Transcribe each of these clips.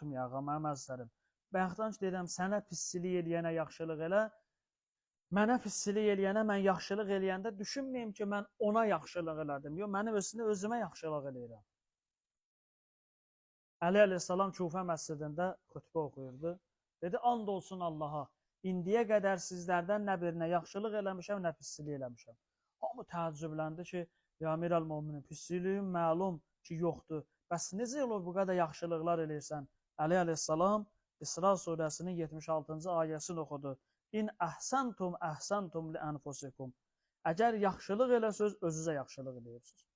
unutmayaq, mənim əzizlərim. Bayaqdan ki, deyirəm, sənə pislik eləyənə yaxşılıq elə, mənə pislik eləyənə mən yaxşılıq eləyəndə düşünməyim ki, mən ona yaxşılıq elədim. Yox, mənim özümə yaxşılıq eləyirəm. Əli əleyhissalam Kufə məscidində xütbə oxuyurdu. Dedi, and olsun Allaha, indiyə qədər sizlərdən nə birinə yaxşılıq eləmişəm, nə pislik eləmişəm. Hamı təəccübləndi ki, ya Əmirəl-Möminin pisliyin məlum ki, yoxdur. Bəs necə olur bu qədər yaxşılıqlar eləyirsən? Əli əleyhissalam İsra surəsinin 76-cı ayəsini oxudu. İn əhsəntum əhsəntum li ənfusikum. Əgər yaxşılıq eləsəz, özünüzə yaxşılıq eləyirsiniz.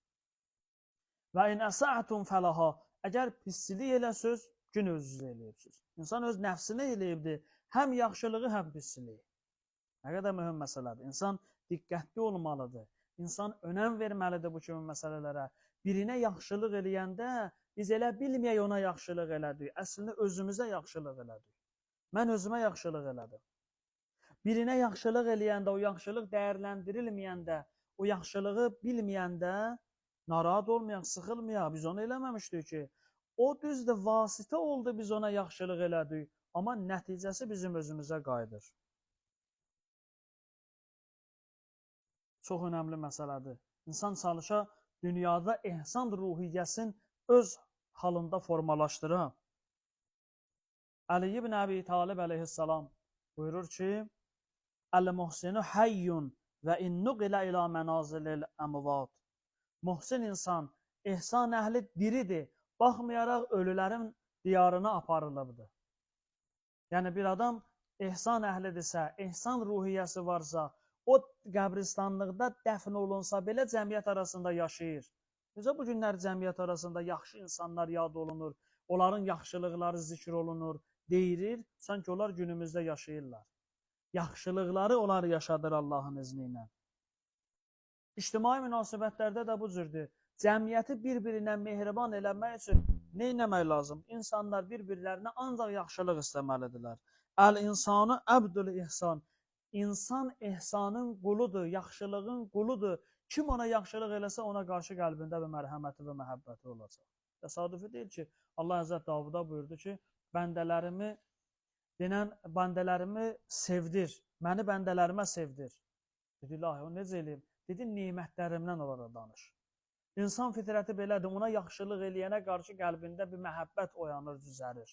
Və in əsə'tum fələha. Əgər pislik eləsəz, gün özünüzə eləyirsiniz. İnsan öz nəfsinə eləyibdir, həm yaxşılığı, həm pisliyi. Nə qədər mühüm məsələdir. İnsan diqqətli olmalıdır. İnsan önəm verməlidir bu kimi məsələlərə. Birinə yaxşılıq eləyəndə biz elə bilməyək ona yaxşılıq elədik. Əslində özümüzə yaxşılıq elədik. Mən özümə yaxşılıq elədim. Birinə yaxşılıq eləyəndə, o yaxşılıq dəyərləndirilməyəndə, o yaxşılığı bilməyəndə narahat olmayaq, sıxılmayaq. Biz onu eləməmişdik ki. O düzdür, vasitə oldu, biz ona yaxşılıq elədik. Amma nəticəsi bizim özümüzə qayıdır. Çox önəmli məsələdir. İnsan çalışa dünyada ehsan ruhiyyəsini öz halında formalaşdıra. Əli ibn Əbi Talib əleyhissalam buyurur ki, Əl-Muhsinu həyyun və innuqilə ilə mənazilil əmvat. Muhsin insan, ehsan əhli diridir. Baxmayaraq ölülərin diyarına aparılıbdır. Yəni bir adam ehsan əhlidirsə, ehsan ruhiyyəsi varsa, o qəbristanlıqda dəfn olunsa belə cəmiyyət arasında yaşayır. Necə bu günlər cəmiyyət arasında yaxşı insanlar yad olunur, onların yaxşılıqları zikr olunur, deyilir, sanki onlar günümüzdə yaşayırlar. Yaxşılıqları onlar yaşadır Allahın izni ilə. İctimai münasibətlərdə də bu cürdür. Cəmiyyəti bir-birinə mehriban eləmək üçün nə etmək lazım? İnsanlar bir-birlərinə ancaq yaxşılıq istəməlidirlər. Əl-insanu əbdül ihsan. İnsan ehsanın quludur, yaxşılığın quludur. Kim ona yaxşılıq eləsə, ona qarşı qəlbində bir mərhəməti və məhəbbəti olacaq. Təsadüfi deyil ki, Allah Həzrət Davuda buyurdu ki, bəndələrimi sevdir, məni bəndələrimə sevdir. Dedi, ilahi, o necə eləyim? Dedi, nemətlərimdən onlara danış. İnsan fitrəti belədir, ona yaxşılıq eləyənə qarşı qəlbində bir məhəbbət oyanır, düzərir.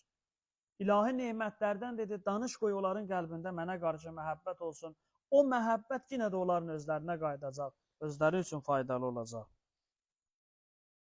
İlahi nemətlərdən dedi, danış qoy onların qəlbində mənə qarşı məhəbbət olsun. O məhəbbət yenə də onların özlərinə qayıdacaq, özləri üçün faydalı olacaq.